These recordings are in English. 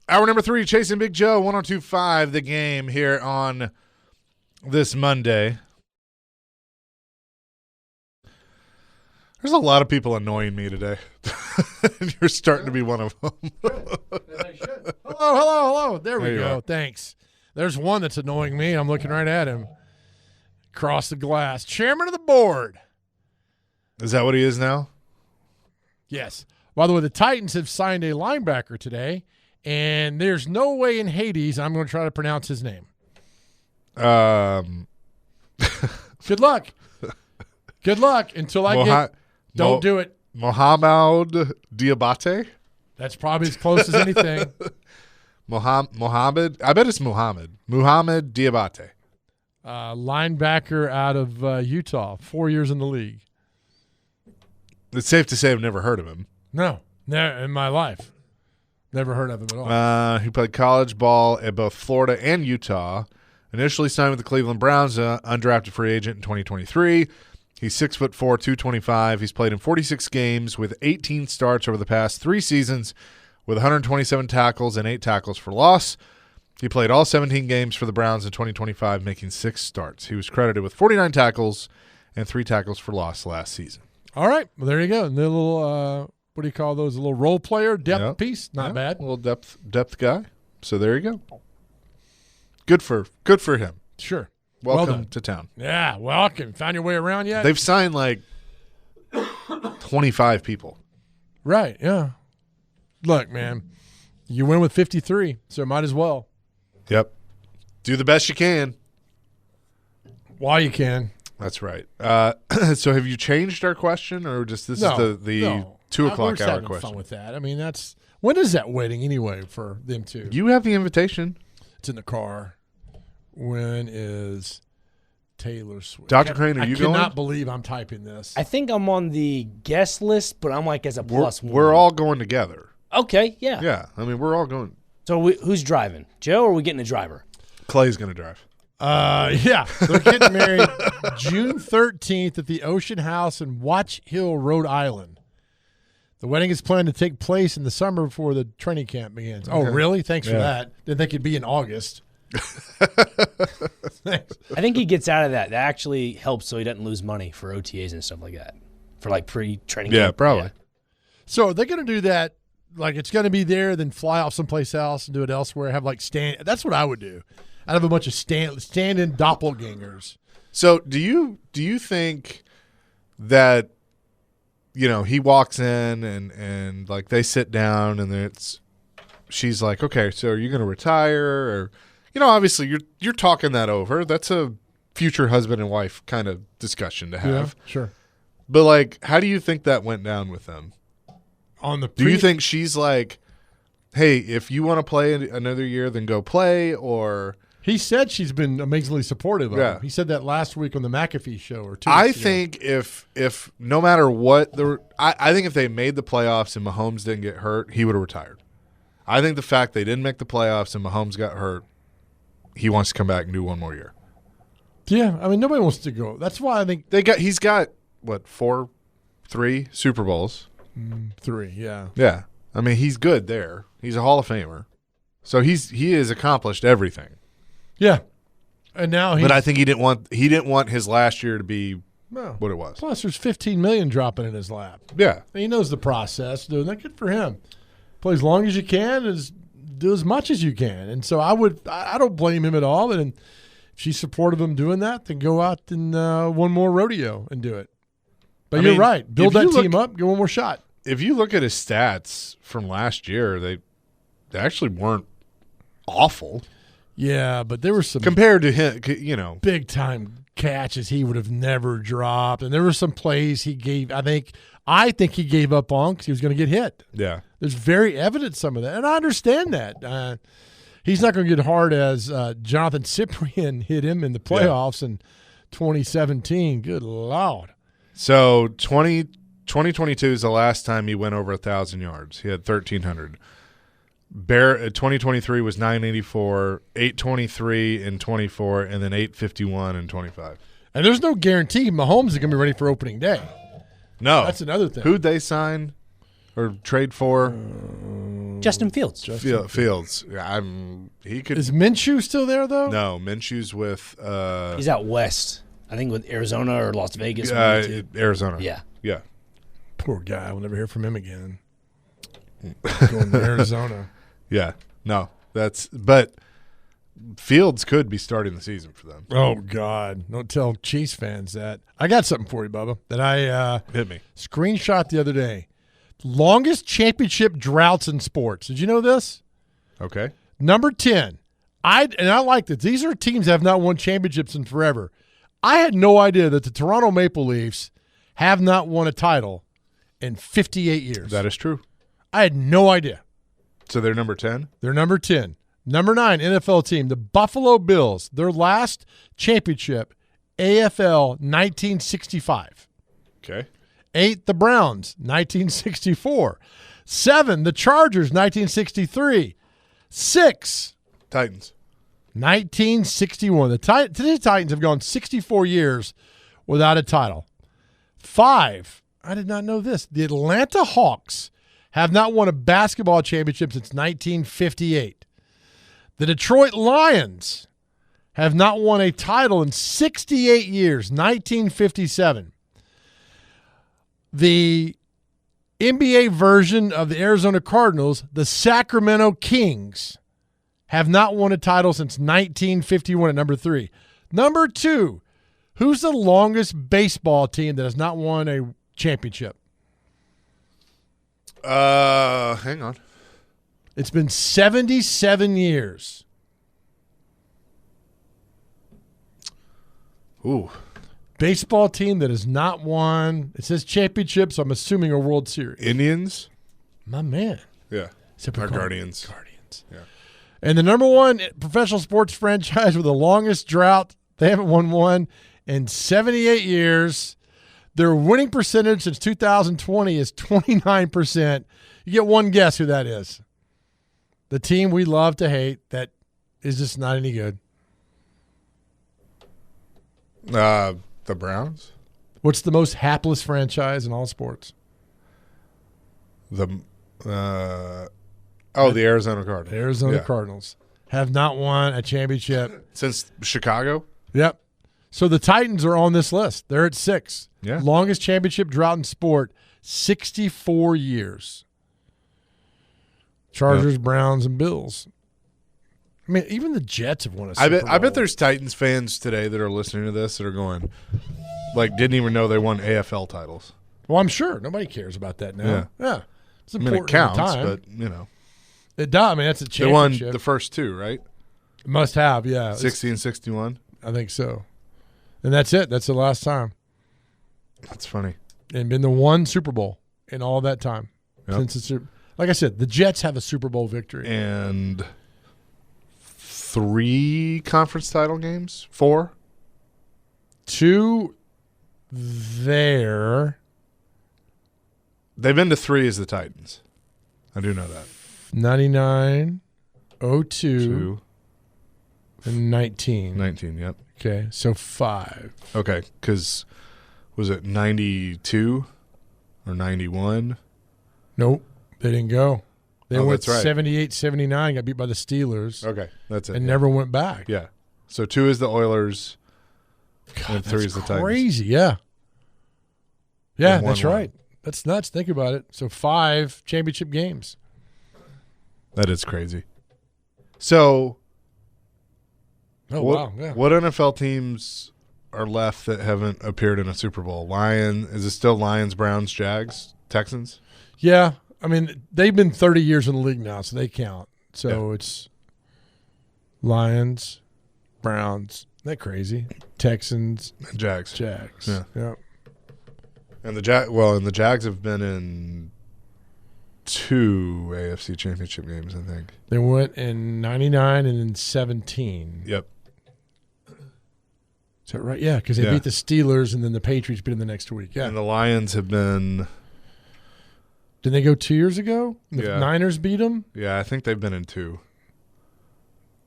Hour number 3, Chasing Big Joe, 102.5 The Game here on this Monday. There's a lot of people annoying me today. You're starting to be one of them. Hello. There we go. Thanks. There's one that's annoying me. I'm looking right at him. Across the glass. Chairman of the board. Is that what he is now? Yes. By the way, the Titans have signed a linebacker today, and there's no way in Hades I'm going to try to pronounce his name. Good luck. Good luck until I don't do it. Mohamed Diabate? That's probably as close as anything. Mohammed? I bet it's Muhammad. Muhammad Diabate. Linebacker out of Utah, 4 years in the league. It's safe to say I've never heard of him. No, in my life. Never heard of him at all. He played college ball at both Florida and Utah. Initially signed with the Cleveland Browns, undrafted free agent in 2023. He's 6'4", 225. He's played in 46 games with 18 starts over the past 3 seasons with 127 tackles and 8 tackles for loss. He played all 17 games for the Browns in 2025, making 6 starts. He was credited with 49 tackles and 3 tackles for loss last season. All right. Well, there you go. And the little, what do you call those? A little role player depth piece. Not bad. A little depth guy. So there you go. Good for him. Sure. Welcome to town. Yeah, welcome. Found your way around yet? They've signed like 25 people. Right, yeah. Look, man, you win with 53, so might as well. Yep. Do the best you can. While you can. That's right. So have you changed our question, or just this is the 2 o'clock hour question? Fun with that. I mean, when is that wedding anyway for them two? You have the invitation. It's in the car. When is Taylor Swift? Dr. Crane, are you going? I cannot believe I'm typing this. I think I'm on the guest list, but I'm like as a +1. We're all going together. Okay, yeah. Yeah, I mean, we're all going. So who's driving? Joe, or are we getting a driver? Clay's going to drive. Yeah. They're getting married June 13th at the Ocean House in Watch Hill, Rhode Island. The wedding is planned to take place in the summer before the training camp begins. Okay. Oh, really? Thanks for that. Didn't think it'd be in August. I think he gets out of that. That actually helps so he doesn't lose money for OTAs and stuff like that. For like pre-training camp. Yeah, probably. Yeah. So are they going to do that? Like it's going to be there, then fly off someplace else and do it elsewhere? Have like that's what I would do. I'd have a bunch of stand-in doppelgangers. So do you think that he walks in and like they sit down and she's like, okay, so are you going to retire or? Obviously you're talking that over. That's a future husband and wife kind of discussion to have. Yeah, sure. But like, how do you think that went down with them? Do you think she's like, hey, if you want to play another year, then go play? Or he said she's been amazingly supportive of him. He said that last week on the McAfee show or 2 weeks I ago. think if no matter what I think if they made the playoffs and Mahomes didn't get hurt, he would have retired. I think the fact they didn't make the playoffs and Mahomes got hurt, he wants to come back and do one more year. Yeah, I mean nobody wants to go. That's why I think he's got what 3 Super Bowls. 3, yeah. Yeah, I mean he's good there. He's a Hall of Famer, so he has accomplished everything. Yeah, and now but I think he didn't want his last year to be what it was. Plus, there's $15 million dropping in his lap. Yeah, and he knows the process. Doing that, good for him. Play as long as you can, do as much as you can. And so I don't blame him at all. And if she's supportive of him doing that, then go out and one more rodeo and do it. But you're right. Build that team up, give one more shot. If you look at his stats from last year, they actually weren't awful. Yeah, but there were some compared to him, big time catches he would have never dropped. And there were some plays he gave, I think he gave up on because he was going to get hit. Yeah. There's very evident some of that, and I understand that. He's not going to get hard as Jonathan Cyprien hit him in the playoffs in 2017. Good Lord. So 2022 is the last time he went over 1,000 yards. He had 1,300. 2023 was 984, 823 in 24, and then 851 in 25. And there's no guarantee Mahomes is going to be ready for opening day. No. That's another thing. Who'd they sign? or trade for? Justin Fields. Fields. Yeah, he could. Is Minshew still there though? No, Minshew's with. He's out west. I think with Arizona or Las Vegas. one of the two. Arizona. Yeah. Yeah. Poor guy. We'll never hear from him again. Going to Arizona. Yeah. No, but Fields could be starting the season for them. Oh God! Don't tell Chiefs fans that. I got something for you, Bubba. That I Hit me. screenshot the other day. Longest championship droughts in sports. Did you know this? Okay. Number 10. I like this. These are teams that have not won championships in forever. I had no idea that the Toronto Maple Leafs have not won a title in 58 years. That is true. I had no idea. So they're number 10? They're number 10. Number 9 NFL team, the Buffalo Bills. Their last championship, AFL 1965. Okay. 8, the Browns, 1964. 7, the Chargers, 1963. 6, Titans. 1961. Today's Titans have gone 64 years without a title. 5, I did not know this. The Atlanta Hawks have not won a basketball championship since 1958. The Detroit Lions have not won a title in 68 years, 1957. The NBA version of the Arizona Cardinals, the Sacramento Kings, have not won a title since 1951 at number 3. Number 2, who's the longest baseball team that has not won a championship? Hang on. It's been 77 years. Ooh. Baseball team that has not won, it says championship, so I'm assuming a World Series. Indians? My man. Yeah. Our Guardians. Yeah. And the number 1 professional sports franchise with the longest drought, they haven't won one in 78 years. Their winning percentage since 2020 is 29%. You get one guess who that is. The team we love to hate that is just not any good. The Browns? What's the most hapless franchise in all sports? The Arizona Cardinals. Arizona Yeah. Cardinals have not won a championship. Since Chicago? Yep. So the Titans are on this list. They're at 6. Yeah. Longest championship drought in sport, 64 years. Chargers, Browns, and Bills. I mean, even the Jets have won a Super Bowl. I bet there's Titans fans today that are listening to this that are going, like, didn't even know they won AFL titles. Well, I'm sure. Nobody cares about that now. Yeah. It's I mean, important it counts, at the time. but, you know. It does. I mean, that's a They won championship. the first 2, right? Must have, yeah. 60 and 61. I think so. And that's it. That's the last time. That's funny. And been the one Super Bowl in all that time. Yep. Since it's, like I said, the Jets have a Super Bowl victory. And 3 conference title games? 4? 2 there. They've been to 3 as the Titans. I do know that. 99, 02, 2, and 19. 19, yep. Okay, so 5. Okay, because was it 92 or 91? Nope, they didn't go. They went that's right. 78, 79, got beat by the Steelers, Okay, that's it. and never went back. Yeah. So 2 is the Oilers, God, and 3 that's is the Titans. crazy, yeah. Yeah, And that's 1-1. right. That's nuts. Think about it. So 5 championship games. That is crazy. So Oh, what, wow. Yeah. what NFL teams are left that haven't appeared in a Super Bowl? Is it still Lions, Browns, Jags, Texans? Yeah. I mean, they've been 30 years in the league now, so they count. So it's Lions, Browns. Isn't that crazy? Texans, And Jags. Jags. Yeah. Yep. And the Jags have been in 2 AFC Championship games, I think. They went in 99 and in 17. Yep. Is that right? Yeah, because they beat the Steelers and then the Patriots beat them the next week. Yeah. And the Lions have been. Didn't they go 2 years ago? The Yeah. Niners beat them? Yeah, I think they've been in 2.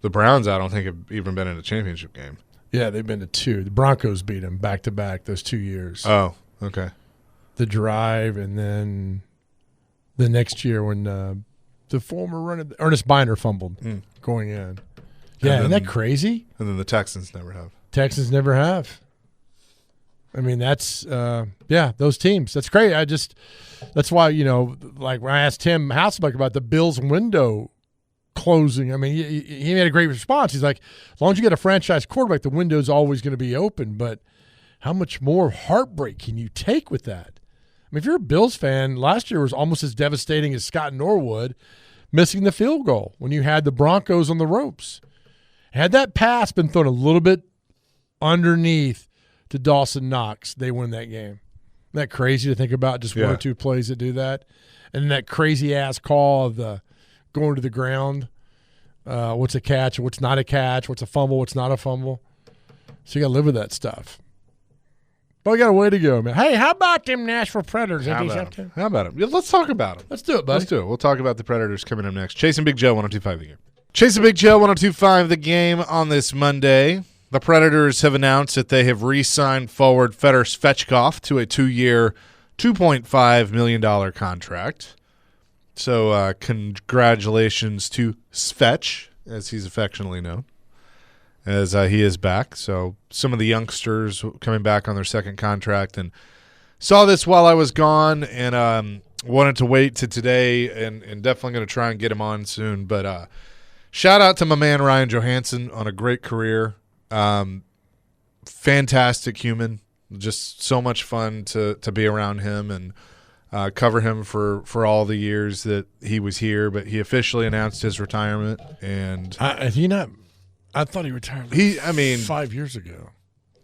The Browns, I don't think, have even been in a championship game. Yeah, they've been to 2. The Broncos beat them back-to-back those 2 years. Oh, okay. The drive and then the next year when the former runner Ernest Biner fumbled going in. Yeah, isn't that crazy? And then the Texans never have. Texans never have. I mean, that's those teams. That's great. That's why, like when I asked Tim Hasselbeck about the Bills window closing, I mean, he made a great response. He's like, as long as you get a franchise quarterback, the window's always going to be open. But how much more heartbreak can you take with that? I mean, if you're a Bills fan, last year was almost as devastating as Scott Norwood missing the field goal when you had the Broncos on the ropes. Had that pass been thrown a little bit underneath to Dawson Knox, they win that game. Isn't that crazy to think about, just one or two plays that do that? And that crazy-ass call of the going to the ground, what's a catch, what's not a catch, what's a fumble, what's not a fumble. So you got to live with that stuff. But we got a way to go, man. Hey, how about them Nashville Predators? How about them? Yeah, let's talk about them. Let's do it, buddy. Let's do it. We'll talk about the Predators coming up next. Chasing Big Joe, 102.5 The Game. Chasing Big Joe, 102.5 The Game on this Monday. The Predators have announced that they have re-signed forward Fedor Svechkov to a 2-year, $2.5 million contract. So congratulations to Svech, as he's affectionately known, as he is back. So some of the youngsters coming back on their second contract, and saw this while I was gone, and wanted to wait to today, and definitely going to try and get him on soon. But shout out to my man Ryan Johansson on a great career. Fantastic human, just so much fun to be around him and cover him for all the years that he was here. But he officially announced his retirement, and I thought he retired 5 years ago.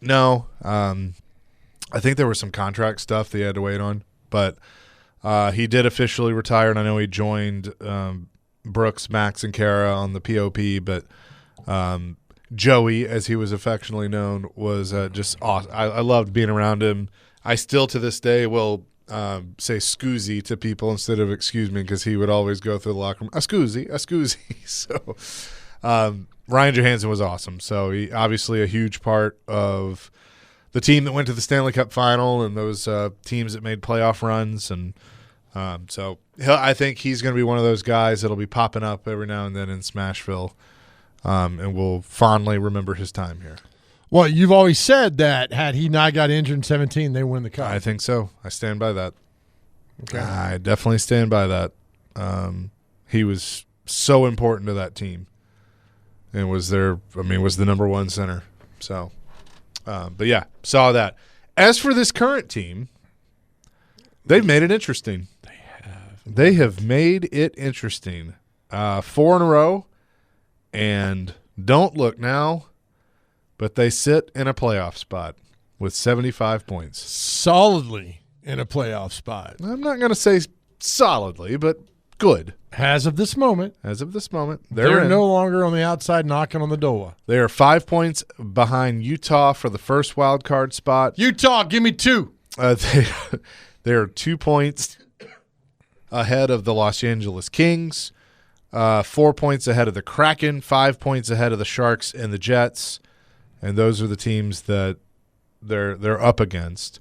No, I think there was some contract stuff that he had to wait on, but he did officially retire, and I know he joined Brooks, Max, and Kara on the POP, but Joey, as he was affectionately known, was just awesome. I loved being around him. I still, to this day, will say "scoozy" to people instead of "excuse me," because he would always go through the locker room, "a scoozy." So Ryan Johansson was awesome. So he obviously a huge part of the team that went to the Stanley Cup final and those teams that made playoff runs. And so I think he's going to be one of those guys that'll be popping up every now and then in Smashville. And we'll fondly remember his time here. Well, you've always said that had he not got injured in 2017, they win the Cup. I think so. I stand by that. Okay. I definitely stand by that. He was so important to that team, and was the number one center. So, but yeah, saw that. As for this current team, they've made it interesting. They have made it interesting. 4 in a row. And don't look now, but they sit in a playoff spot with 75 points. Solidly in a playoff spot. I'm not going to say solidly, but good. As of this moment. They're no longer on the outside knocking on the door. They are 5 points behind Utah for the first wild card spot. Utah, give me 2. They are 2 points ahead of the Los Angeles Kings. 4 points ahead of the Kraken, 5 points ahead of the Sharks and the Jets, and those are the teams that they're up against.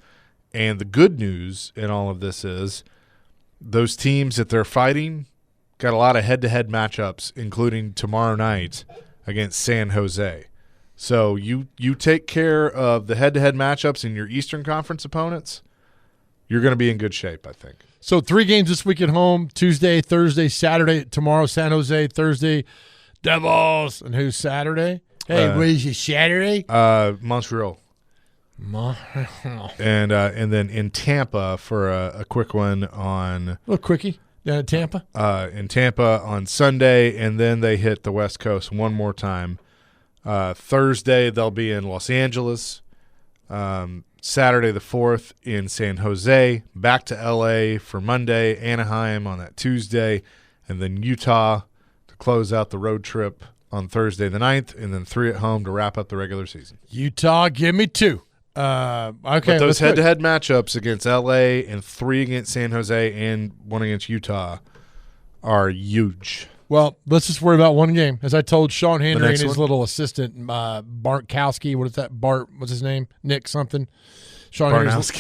And the good news in all of this is those teams that they're fighting got a lot of head-to-head matchups, including tomorrow night against San Jose. So you take care of the head-to-head matchups in your Eastern Conference opponents, you're going to be in good shape, I think. So 3 games this week at home, Tuesday, Thursday, Saturday. Tomorrow, San Jose. Thursday, Devils. And who's Saturday? Hey, what is it, Saturday? Montreal. And then in Tampa for a quick one on – a little quickie down in Tampa. In Tampa on Sunday, and then they hit the West Coast one more time. Thursday they'll be in Los Angeles. Saturday the 4th in San Jose, back to L.A. for Monday, Anaheim on that Tuesday, and then Utah to close out the road trip on Thursday the 9th, and then 3 at home to wrap up the regular season. Utah, give me 2. Okay, but those head-to-head matchups against L.A. and 3 against San Jose and 1 against Utah are huge. Well, let's just worry about one game. As I told Sean Henry and his little assistant, Bartkowski, what is that? What's his name? Nick something. Sean Henry's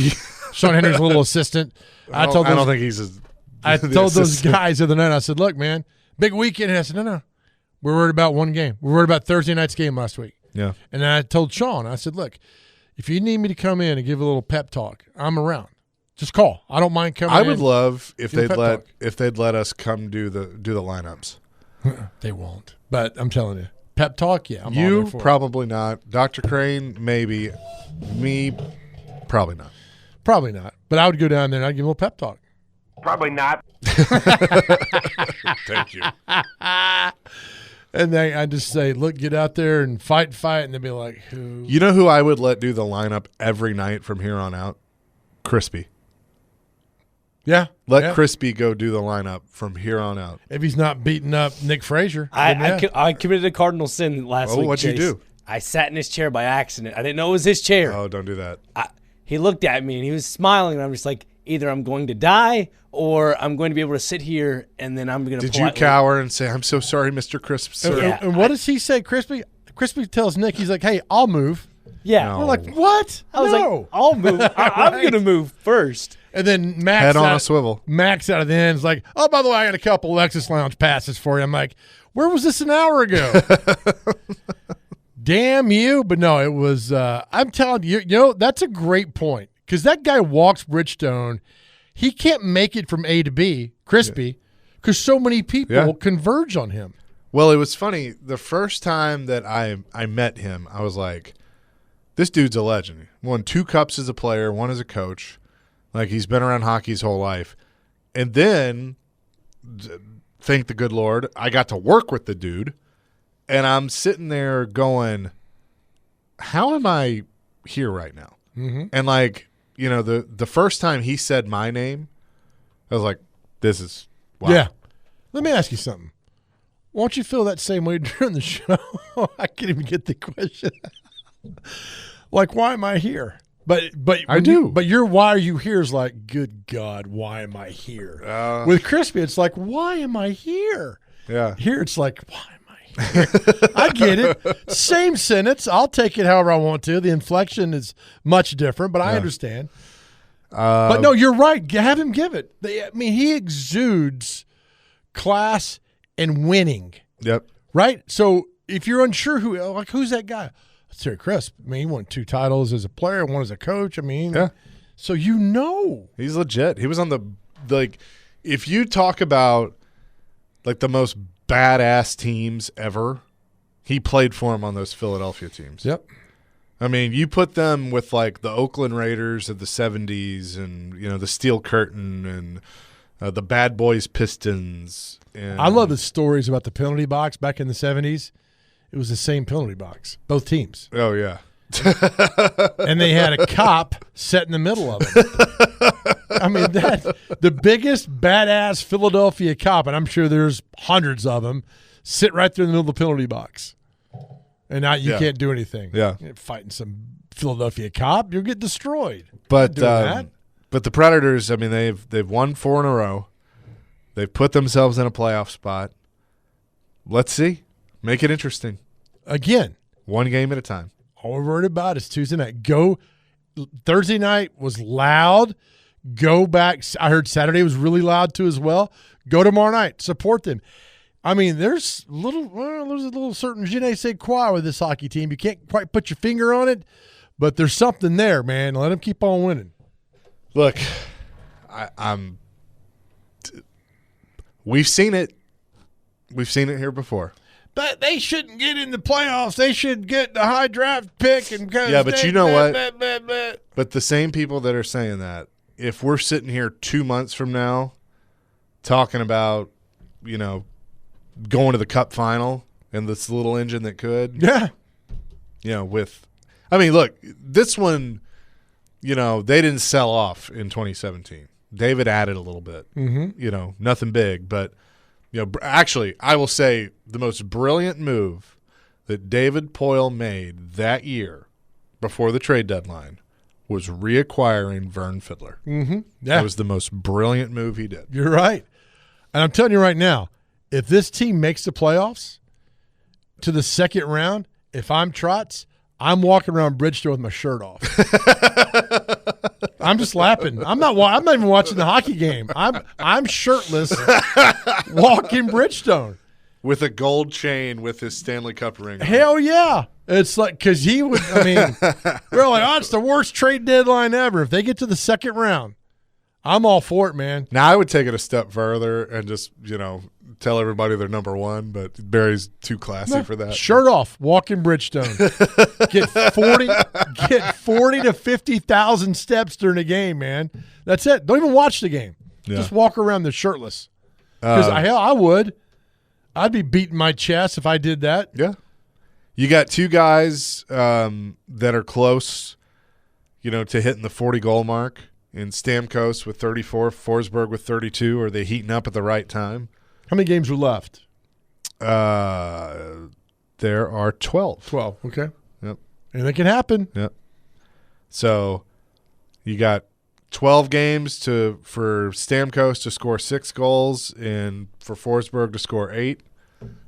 little assistant. I don't think he's as I told those guys the other night, I said, look, man, big weekend. And I said, no. We're worried about one game. We're worried about Thursday night's game last week. Yeah. And then I told Sean, I said, look, if you need me to come in and give a little pep talk, I'm around. Just call. I don't mind coming in. I would love if they'd let us come do the lineups. They won't. But I'm telling you, pep talk, yeah. I'm you all there for probably not. Dr. Crane, maybe. Me, probably not. Probably not. But I would go down there and I'd give a little pep talk. Probably not. Thank you. And then I just say, look, get out there and fight, and they'll be like, who? You know who I would let do the lineup every night from here on out? Crispy. Yeah. Let Crispy go do the lineup from here on out. If he's not beating up Nick Frazier. I committed a cardinal sin last week. What'd you do? I sat in his chair by accident. I didn't know it was his chair. Oh, don't do that. He looked at me and he was smiling, and I'm just like, either I'm going to die or I'm going to be able to sit here and then I'm going to. Did you cower and say, "I'm so sorry, Mr. Crisp, sir"? Yeah. And what does he say, Crispy? Crispy tells Nick, he's like, "Hey, I'll move." Yeah. No. We're like, "What?" I was like, "I'll move. I'm going to move first." And then Max head on a swivel. Max out of the end is like, "Oh, by the way, I got a couple Lexus Lounge passes for you." I'm like, "Where was this an hour ago?" Damn you! But no, it was. I'm telling you, that's a great point because that guy walks Bridgestone. He can't make it from A to B, Crispy, because so many people converge on him. Well, it was funny. The first time that I met him, I was like, this dude's a legend. Won 2 cups as a player, 1 as a coach. Like, he's been around hockey his whole life. And then, thank the good Lord, I got to work with the dude. And I'm sitting there going, how am I here right now? Mm-hmm. And, like, the first time he said my name, I was like, this is wow. Yeah. Let me ask you something. Won't you feel that same way during the show? I can't even get the question. Like, why am I here? But I do. But your why are you here is like, good God, why am I here? With Crispy, it's like, why am I here? Yeah. Here it's like, why am I here? I get it. Same sentence. I'll take it however I want to. The inflection is much different, but I understand. But no, you're right. Have him give it. He exudes class and winning. Yep. Right? So if you're unsure who's that guy? Let's hear Crisp. He won 2 titles as a player, 1 as a coach. So he's legit. He was on if you talk about like the most badass teams ever, he played for him on those Philadelphia teams. Yep. I mean, you put them with like the Oakland Raiders of the 70s and, the Steel Curtain and the Bad Boys Pistons. And I love the stories about the penalty box back in the 70s. It was the same penalty box, both teams. Oh, yeah. And they had a cop set in the middle of it. I mean, the biggest badass Philadelphia cop, and I'm sure there's hundreds of them, sit right there in the middle of the penalty box. And now you can't do anything. Yeah. You're fighting some Philadelphia cop, you'll get destroyed. But the Predators, they've won 4 in a row. They've put themselves in a playoff spot. Let's see. Make it interesting. Again. 1 game at a time. All we're worried about is Tuesday night. Thursday night was loud. Go back. I heard Saturday was really loud too as well. Go tomorrow night. Support them. There's a little certain je ne sais quoi with this hockey team. You can't quite put your finger on it, but there's something there, man. Let them keep on winning. Look, we've seen it. We've seen it here before. But they shouldn't get in the playoffs. They should get the high draft pick. But you know what? But the same people that are saying that, if we're sitting here 2 months from now talking about, going to the Cup final and this little engine that could. Yeah. Look, this one, they didn't sell off in 2017. David added a little bit. Mm-hmm. Nothing big, but actually, I will say the most brilliant move that David Poyle made that year before the trade deadline was reacquiring Vern Fiddler. Mm-hmm. Yeah. That was the most brilliant move he did. You're right. And I'm telling you right now, if this team makes the playoffs to the second round, if I'm Trotz, I'm walking around Bridgestone with my shirt off. I'm just laughing. I'm not even watching the hockey game. I'm shirtless, walking Bridgestone with a gold chain with his Stanley Cup ring. Hell yeah! It's like because he would. I mean, we're like, oh, it's the worst trade deadline ever. If they get to the second round, I'm all for it, man. Now I would take it a step further and just tell everybody they're number one, but Barry's too classy for that. Shirt off, walking Bridgestone. get 40 to 50,000 steps during a game, man. That's it. Don't even watch the game. Yeah. Just walk around the shirtless. Because I would. I'd be beating my chest if I did that. Yeah. You got two guys that are close, to hitting the 40-goal mark in Stamkos with 34, Forsberg with 32. Are they heating up at the right time? How many games are left? There are 12. 12, okay. Yep. Anything can happen. Yep. So you got 12 games for Stamkos to score 6 goals and for Forsberg to score 8.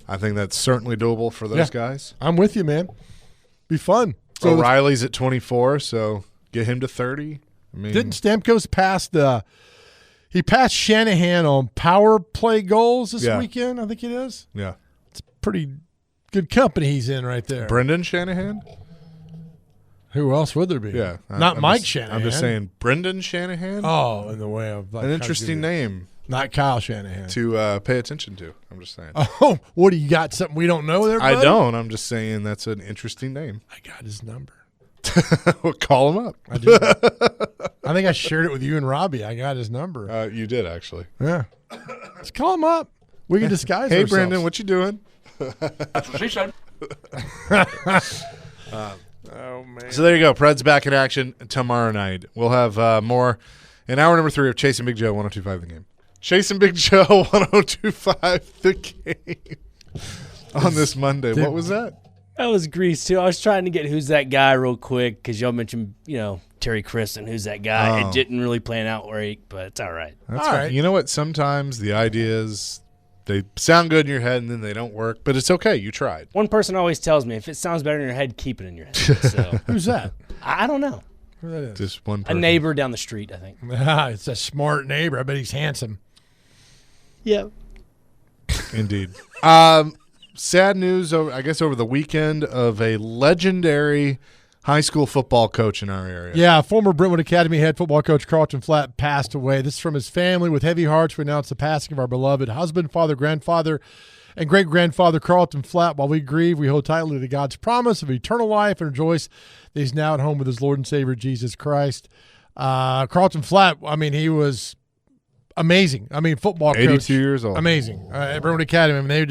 I think that's certainly doable for those guys. I'm with you, man. Be fun. So O'Reilly's at 24, so get him to 30. I mean, didn't Stamkos pass he passed Shanahan on power play goals this weekend, I think it is. Yeah. It's pretty good company he's in right there. Brendan Shanahan? Who else would there be? Yeah. Not Mike Shanahan. I'm just saying Brendan Shanahan? Oh, in the way of an interesting name. Not Kyle Shanahan. To pay attention to, I'm just saying. Oh, what do you got? Something we don't know there, buddy? I don't. I'm just saying that's an interesting name. I got his number. Well, call him up. I do. I think I shared it with you and Robbie. I got his number. You did, actually. Yeah. Let's call him up. We can disguise ourselves. Hey, Brandon, what you doing? That's what she said. Oh, man. So there you go. Preds back in action tomorrow night. We'll have more in hour number 3 of Chasing Big Joe 102.5 The Game. Chasing Big Joe 102.5 The Game on this Monday. What was that? That was Grease, too. I was trying to get Who's That Guy real quick because y'all mentioned, Terry Kristen, Who's That Guy? Oh. It didn't really plan out right, but it's all right. That's all right. right. You know what? Sometimes the ideas, they sound good in your head and then they don't work, but it's okay. You tried. One person always tells me, if it sounds better in your head, keep it in your head. So Who's that? I don't know. Who that is? Just one A person. neighbor down the street, I think. It's a smart neighbor. I bet he's handsome. Yeah. Indeed. Sad news, I guess, over the weekend of a legendary high school football coach in our area. Yeah, former Brentwood Academy head football coach Carlton Flatt passed away. This is from his family. With heavy hearts, we announce the passing of our beloved husband, father, grandfather, and great-grandfather Carlton Flatt. While we grieve, we hold tightly to God's promise of eternal life and rejoice that he's now at home with his Lord and Savior, Jesus Christ. Carlton Flatt, he was amazing. Football coach. 82 years old. Amazing. At Brentwood Academy,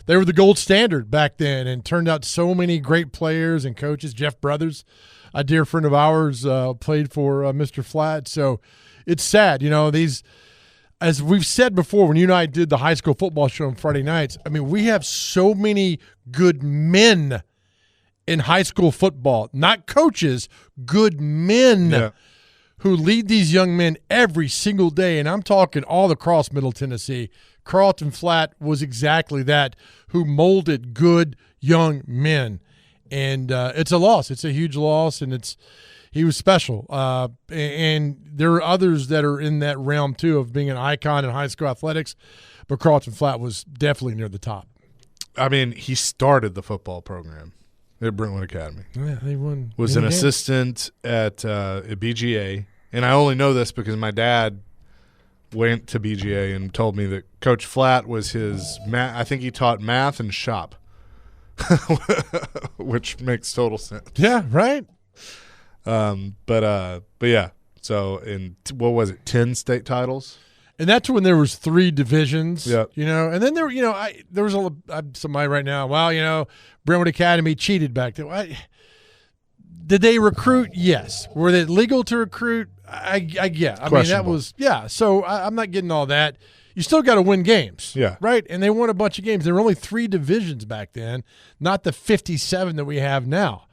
they were the gold standard back then and turned out so many great players and coaches. Jeff Brothers, a dear friend of ours, played for Mr. Flatt. So it's sad. As we've said before, when you and I did the high school football show on Friday nights, we have so many good men in high school football, not coaches, good men who lead these young men every single day. And I'm talking all across Middle Tennessee. Carlton Flatt was exactly that, who molded good young men. And it's a loss. It's a huge loss, and he was special. And there are others that are in that realm, too, of being an icon in high school athletics. But Carlton Flatt was definitely near the top. He started the football program at Brentwood Academy. Yeah, they won. Was an assistant at BGA. And I only know this because my dad went to BGA and told me that Coach Flatt was his I think he taught math and shop, which makes total sense. Yeah, right. But yeah. So what was it? 10 state titles. And that's when there was 3 divisions. Yeah. And then there was somebody right now. Well, Brentwood Academy cheated back then. Did they recruit? Yes. Were they legal to recruit? Yeah. That was So I'm not getting all that. You still got to win games. Yeah. Right. And they won a bunch of games. There were only 3 divisions back then, not the 57 that we have now.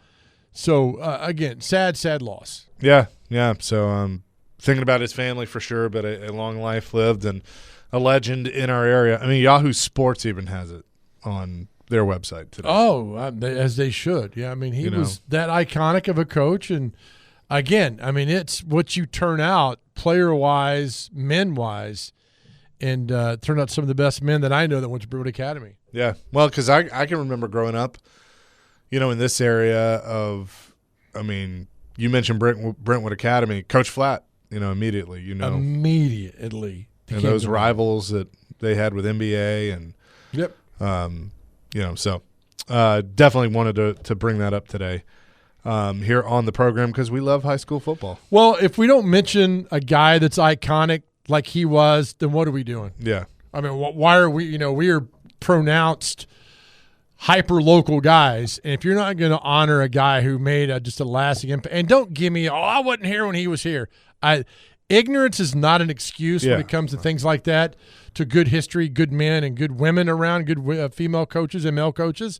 So again, sad loss. Yeah. Yeah. So thinking about his family for sure, but a long life lived and a legend in our area. Yahoo Sports even has it on their website today. Oh, as they should. Yeah. He was that iconic of a coach, and again, I mean, it's what you turn out player-wise, men-wise, and turned out some of the best men that I know that went to Brentwood Academy. Yeah. Well, because I can remember growing up, in this area of, I mean, you mentioned Brentwood Academy, Coach Flatt, immediately, Immediately. And those rivals that they had with NBA and, Yep. So definitely wanted to bring that up today here on the program because we love high school football. Well, if we don't mention a guy that's iconic like he was, then what are we doing? Yeah. I mean, why are we, we are pronounced hyper-local guys, and if you're not going to honor a guy who made just a lasting impact, and don't give me, I wasn't here when he was here. Ignorance is not an excuse when it comes to things like that, to good history, good men, and good women around, good female coaches and male coaches.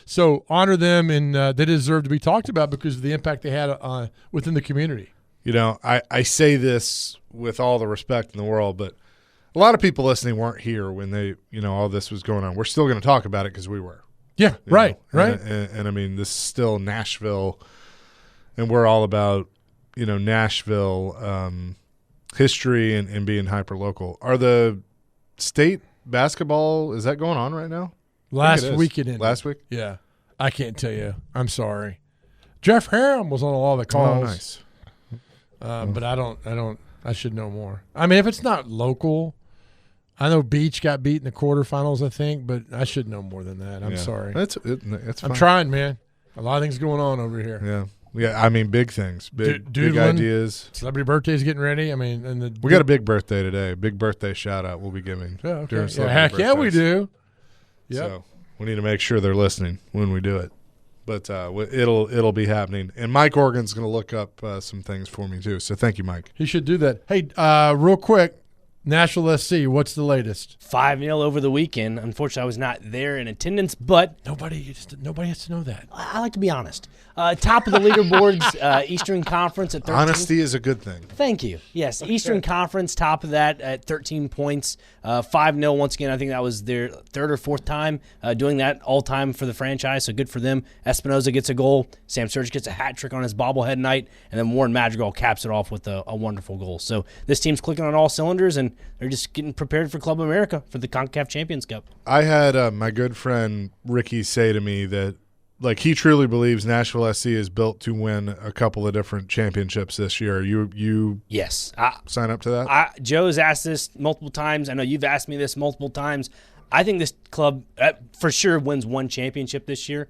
So honor them, and they deserve to be talked about because of the impact they had within the community. I say this with all the respect in the world, but a lot of people listening weren't here when they, all this was going on. We're still going to talk about it because we were. Yeah, right. And I mean, this is still Nashville, and we're all about, Nashville history and being hyper local. Are the state basketball, is that going on right now? Last week it ended. Last week? Yeah. I can't tell you. I'm sorry. Jeff Harum was on all the calls. Oh, nice. But I should know more. I mean, if it's not local, I know Beach got beat in the quarterfinals, I think, but I should know more than that. I'm sorry. That's fine. I'm trying, man. A lot of things going on over here. Yeah. Yeah, I mean, big things, big ideas. Celebrity birthday's getting ready. I mean, and we got a big birthday today. Big birthday shout out we'll be giving. Yeah, okay. During Heck yeah, we do. Yep. So we need to make sure they're listening when we do it. But it'll be happening. And Mike Organ's going to look up some things for me too. So thank you, Mike. He should do that. Hey, real quick, Nashville SC, what's the latest? 5-0 over the weekend. Unfortunately, I was not there in attendance, but nobody has to know that. I like to be honest. Top of the leaderboards, Eastern Conference at 13. Honesty is a good thing. Thank you. Yes, Eastern Conference, top of that at 13 points. 5-0 once again. I think that was their third or fourth time doing that all-time for the franchise, so good for them. Espinoza gets a goal. Sam Surge gets a hat trick on his bobblehead night, and then Warren Madrigal caps it off with a wonderful goal. So this team's clicking on all cylinders, and they're just getting prepared for Club America for the CONCACAF Champions Cup. I had my good friend Ricky say to me that he truly believes Nashville SC is built to win a couple of different championships this year. You yes, sign up to that? Joe's asked this multiple times. I know you've asked me this multiple times. I think this club for sure wins one championship this year.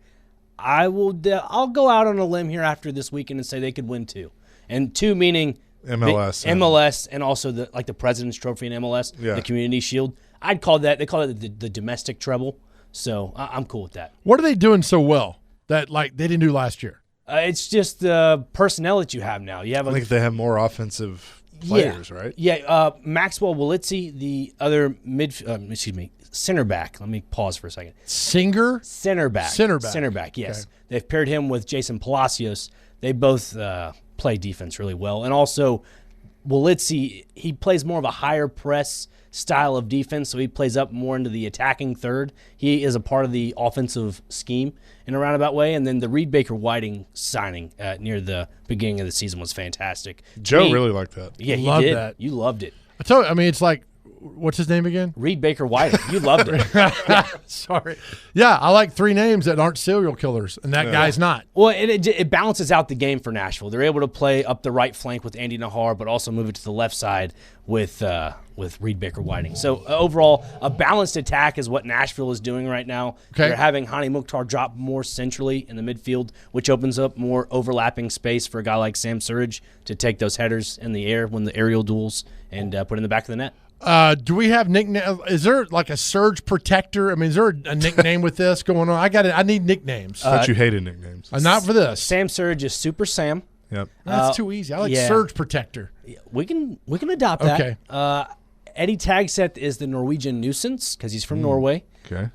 I'll go out on a limb here after this weekend and say they could win two, and two meaning MLS, and also the President's Trophy in MLS, the Community Shield. They call it the domestic treble. So I'm cool with that. What are they doing so well that they didn't do last year? It's just the personnel that you have now. I think they have more offensive players, right? Yeah. Maxwell Wolitzy, the other center back. Let me pause for a second. Center back. Yes, okay. They've paired him with Jason Palacios. They both play defense really well, and also Wolitzy, he plays more of a higher press style of defense, so he plays up more into the attacking third. He is a part of the offensive scheme in a roundabout way, and then the Reed Baker-Whiting signing near the beginning of the season was fantastic. Joe really liked that. Yeah, he loved did. That. You loved it. I told you, I mean, it's like, what's his name again? Reed Baker-Whiting. You loved it. Sorry. Yeah, I like three names that aren't serial killers, and that guy's not. Well, it balances out the game for Nashville. They're able to play up the right flank with Andy Nahar, but also move it to the left side with Reed Baker-Whiting. So overall, a balanced attack is what Nashville is doing right now. Okay. They're having Hani Mukhtar drop more centrally in the midfield, which opens up more overlapping space for a guy like Sam Surridge to take those headers in the air, win the aerial duels, and put in the back of the net. Do we have nickname? Is there like a surge protector? I mean, is there a nickname with this going on? I need nicknames. But you hated nicknames. Not for this. Sam Surridge is Super Sam. Yep. That's too easy. I like surge protector. We can adopt that. Okay. Eddie Tagseth is the Norwegian nuisance because he's from Norway. Okay.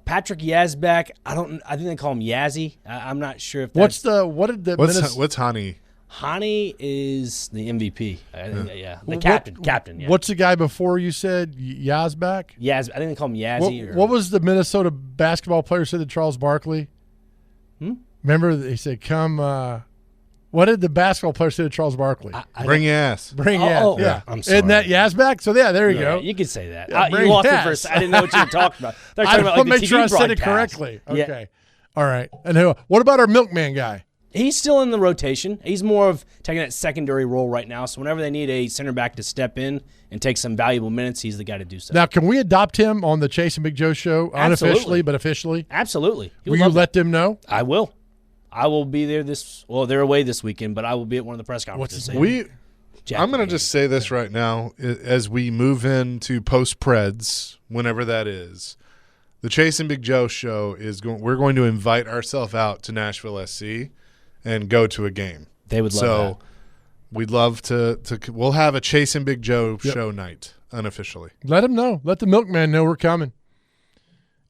Patrick Yazbak, I think they call him Yazzie. I'm not sure if that's what's Hani? Hani is the MVP. The captain. Yeah. What's the guy before you said Yazbak? Yaz, I think they call him Yazzie. What was the Minnesota basketball player said to Charles Barkley? Remember he said, "Come." What did the basketball player say to Charles Barkley? Bring your ass. Bring your ass. oh, Yeah. I'm sorry. Isn't that Yazbek? So, there you Yeah, go. you could say that. Yeah, You bring lost me yes. for a second. I didn't know what you were talking about. They're I talking about want to like make the sure I TV said it broadcast. correctly. Yeah. Okay. All right. And what about our milkman guy? He's still in the rotation. He's more of taking that secondary role right now. So whenever they need a center back to step in and take some valuable minutes, he's the guy to do so. Now, can we adopt him on the Chase and Big Joe show? Absolutely. Unofficially, but officially? Absolutely. He Will would you love let that. them know? I will. I will be there they're away this weekend, but I will be at one of the press conferences. I'm going to just say this right now as we move into post Preds, whenever that is. The Chase and Big Joe show we're going to invite ourselves out to Nashville SC and go to a game. They would love so we'd love to we'll have a Chase and Big Joe show night unofficially. Let them know. Let the milkman know we're coming.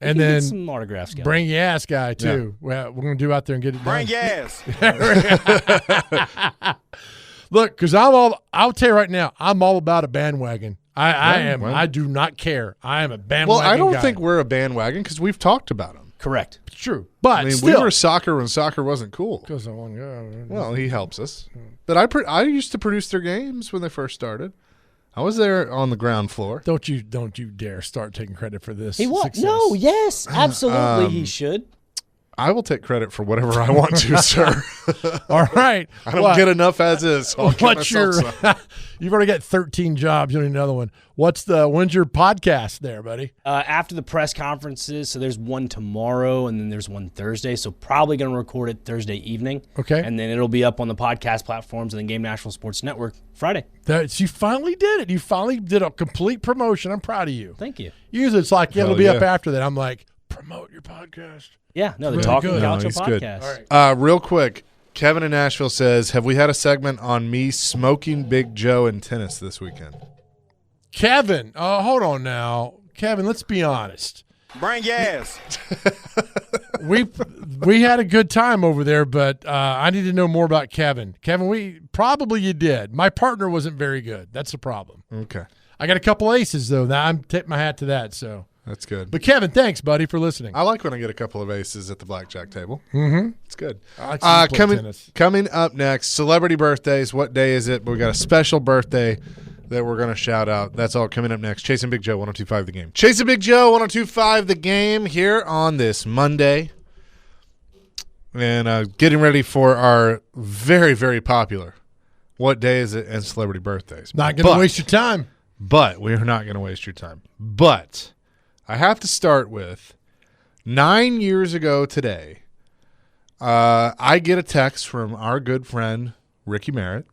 that. And We can then get some autographs. Going. bring your ass guy, too. Well, we're going to do out there and get it done. Bring your ass. Look, because I'll tell you right now, I'm all about a bandwagon. I am. well. I do not care. I am a bandwagon Well, I don't guy. think we're a bandwagon because we've talked about them. Correct. It's true. But I mean, still. we were soccer when soccer wasn't cool. Because I want to go. Well, he helps us. But I used to produce their games when they first started. I was there on the ground floor. Don't you dare start taking credit for this. He was. success. No, yes, absolutely he should. I will take credit for whatever I want to, sir. All right. I don't get enough as is. So I'll give What's your? myself some. You've already got 13 jobs. You don't need another one. When's your podcast there, buddy? After the press conferences, so there's one tomorrow and then there's one Thursday. So probably going to record it Thursday evening. Okay. And then it'll be up on the podcast platforms and then Game National Sports Network Friday. You finally did it. You finally did a complete promotion. I'm proud of you. Thank you. Usually it's like, it'll Hell be up yeah. after that. I'm like, promote your podcast. Yeah, no, the Really Talking good. No, Gaucho he's good. podcast. All right. Real quick, Kevin in Nashville says, have we had a segment on me smoking Big Joe in tennis this weekend? Kevin, hold on now. Kevin, let's be honest. Bring your ass. We had a good time over there, but I need to know more about Kevin. Kevin, you did. My partner wasn't very good. That's the problem. Okay. I got a couple aces, though. Now I'm tipping my hat to that. So, That's good. but Kevin, thanks, buddy, for listening. I like when I get a couple of aces at the blackjack table. Mm-hmm. It's good. I like to play tennis. Coming up next, celebrity birthdays. What day is it? We got a special birthday that we're going to shout out. That's all coming up next. Chasing Big Joe, 102.5 The Game. Chasing Big Joe, 102.5 The Game here on this Monday. And getting ready for our very, very popular What Day Is It and Celebrity Birthdays. Not going to waste your time. But we are not going to waste your time. But I have to start with 9 years ago today, I get a text from our good friend, Ricky Merritt,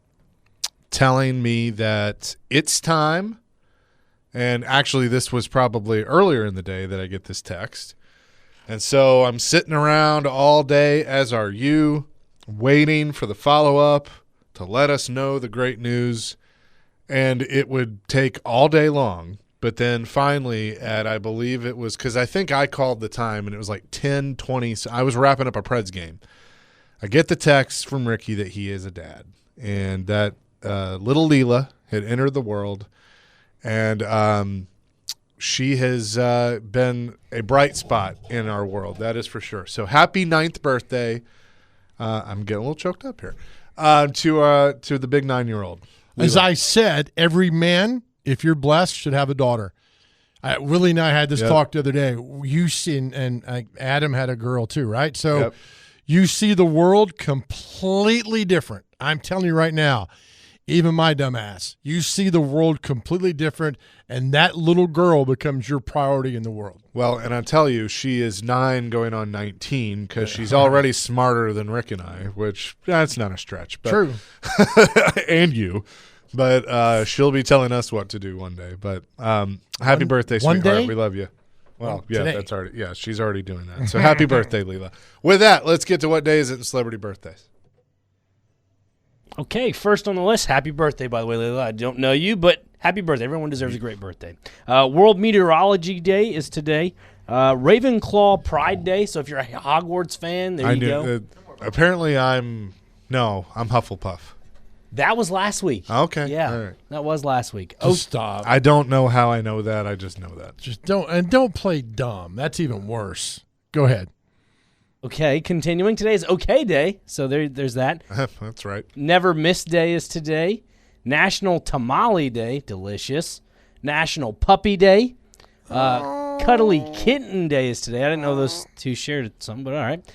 telling me that it's time. And actually, this was probably earlier in the day that I get this text. And so I'm sitting around all day, as are you, waiting for the follow-up to let us know the great news. And it would take all day long. But then finally I believe it was, because I think I called the time, and it was like 10:20. So I was wrapping up a Preds game. I get the text from Ricky that he is a dad. And that little Leela had entered the world. And she has been a bright spot in our world. That is for sure. So happy 9th birthday. I'm getting a little choked up here. To the big 9-year-old. As I said, every man, if you're blessed, should have a daughter. Willie and I had this talk the other day. You see, and Adam had a girl too, right? So you see the world completely different. I'm telling you right now, even my dumb ass, you see the world completely different, and that little girl becomes your priority in the world. Well, and I tell you, she is 9 going on 19 because she's already smarter than Rick and I, which that's not a stretch. But, True. and you. But she'll be telling us what to do one day. But happy birthday, one sweetheart. day? We love you. Well, yeah, today. that's already. Yeah, she's already doing that. So happy birthday, Leela. With that, let's get to what day is it in celebrity birthdays. Okay, first on the list, happy birthday, by the way, Layla. I don't know you, but happy birthday. Everyone deserves a great birthday. World Meteorology Day is today. Ravenclaw Pride Day, so if you're a Hogwarts fan, there you go. Apparently I'm Hufflepuff. That was last week. Okay. Yeah, All right. that was last week. Just stop. I don't know how I know that. I just know that. Just don't play dumb. That's even worse. Go ahead. Okay, continuing. Today is OK Day, so there's that. That's right. Never Miss Day is today. National Tamale Day, delicious. National Puppy Day. Cuddly Kitten Day is today. I didn't know those two shared something, but all right.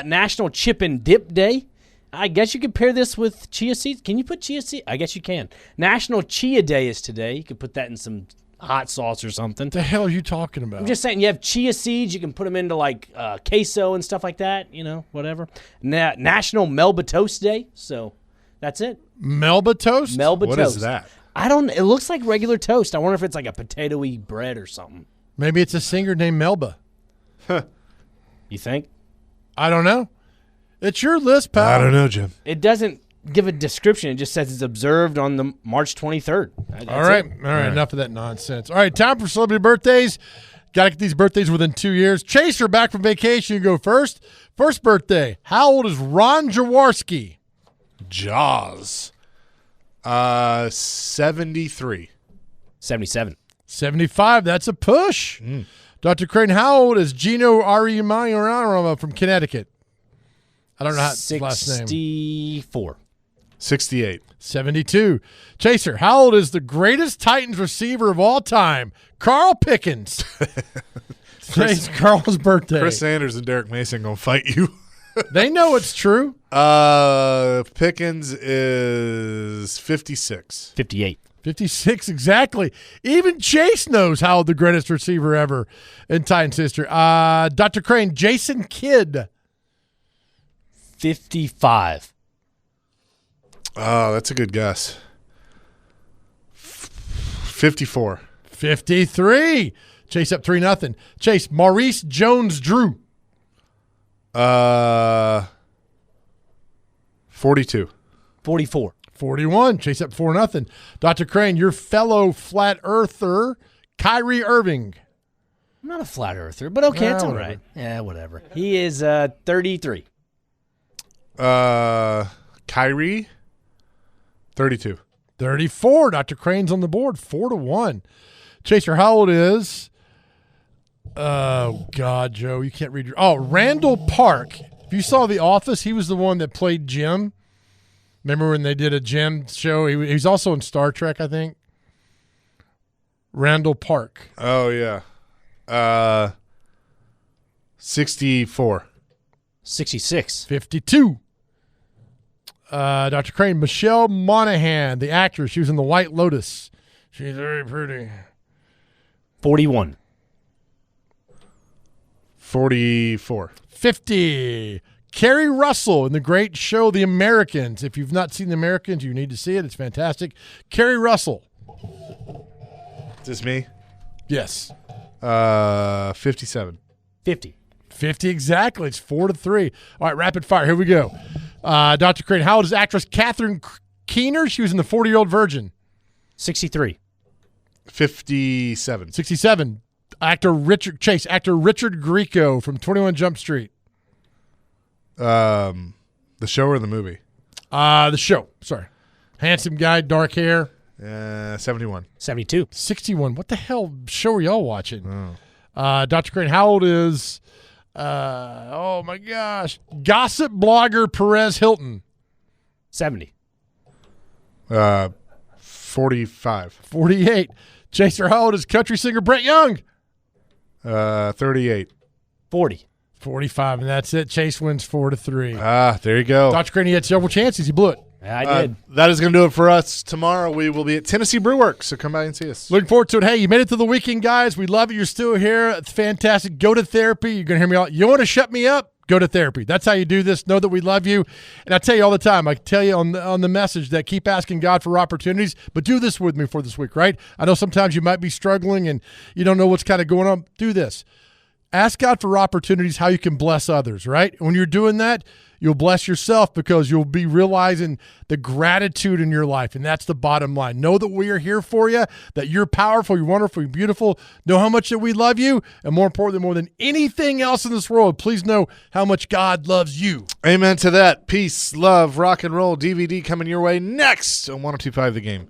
National Chip and Dip Day. I guess you could pair this with chia seeds. Can you put chia seeds? I guess you can. National Chia Day is today. You could put that in some hot sauce or something. What the hell are you talking about? I'm just saying, you have chia seeds. You can put them into like queso and stuff like that. Whatever. National Melba Toast Day. So that's it. Melba toast? Melba What Toast. is that? I don't. It looks like regular toast. I wonder if it's like a potato-y bread or something. Maybe it's a singer named Melba. You think? I don't know. It's your list, pal. I don't know, Jim. It doesn't give a description. It just says it's observed on the March 23rd. That's All right. it. All right. Enough of that nonsense. All right. Time for celebrity birthdays. Got to get these birthdays within 2 years. Chaser, back from vacation. You go first. First birthday. How old is Ron Jaworski? Jaws. 73. 77. 75. That's a push. Dr. Crane, how old is Gino Arimayarama from Connecticut? I don't know how his last name. 64. 68. 72. Chaser, how old is the greatest Titans receiver of all time, Carl Pickens? Today's Carl's birthday. Chris Sanders and Derek Mason going to fight you. They know it's true. Pickens is 56. 58. 56, exactly. Even Chase knows how old the greatest receiver ever in Titans history. Dr. Crane, Jason Kidd. 55. Oh, that's a good guess. 54. 53. Chase up 3-0. Chase, Maurice Jones-Drew. 42. 44. 41. Chase up 4-0. Dr. Crane, your fellow flat earther, Kyrie Irving. I'm not a flat earther, but okay, it's all whatever. right. Yeah, whatever. He is 33. Kyrie, 32. 34. Dr. Crane's on the board, 4-1. Chaser, how old is? Oh, God, Joe, you can't read your. Oh, Randall Park. If you saw The Office, he was the one that played Jim. Remember when they did a Jim show? He's also in Star Trek, I think. Randall Park. Oh, yeah. 64. 66. 52. Dr. Crane, Michelle Monaghan, the actress. She was in The White Lotus. She's very pretty. 41. 44. 50. Carrie Russell in the great show The Americans. If you've not seen The Americans, you need to see it. It's fantastic. Carrie Russell. Is this me? Yes. 57. 50. 50 exactly. It's 4-3. All right, rapid fire. Here we go. Dr. Crane, how old is actress Catherine Keener? She was in The 40-Year-Old Virgin. 63. 57. 67. Actor Richard Grieco from 21 Jump Street. The show or the movie? The show. Sorry. Handsome guy, dark hair. 71. 72. 61. What the hell show are y'all watching? Dr. Crane, how old is, oh my gosh, gossip blogger Perez Hilton? 70. 45. 48. Chaser, how old is country singer Brett Young? 38. 40. 45, and that's it. Chase wins 4-3. There you go. Dr. Crane, he had several chances. He blew it. Yeah, I did. That is going to do it for us. Tomorrow we will be at Tennessee Brew Works, so come by and see us. Looking forward to it. Hey, you made it to the weekend, guys. We love it. You're still here. It's fantastic. Go to therapy. You're going to hear me all. You want to shut me up? Go to therapy. That's how you do this. Know that we love you. And I tell you all the time, I tell you on the message that keep asking God for opportunities, but do this with me for this week, right? I know sometimes you might be struggling and you don't know what's kind of going on. Do this. Ask God for opportunities, how you can bless others, right? When you're doing that, you'll bless yourself because you'll be realizing the gratitude in your life, and that's the bottom line. Know that we are here for you, that you're powerful, you're wonderful, you're beautiful. Know how much that we love you, and more importantly, more than anything else in this world, please know how much God loves you. Amen to that. Peace, love, rock and roll DVD coming your way next on 102.5 The Game.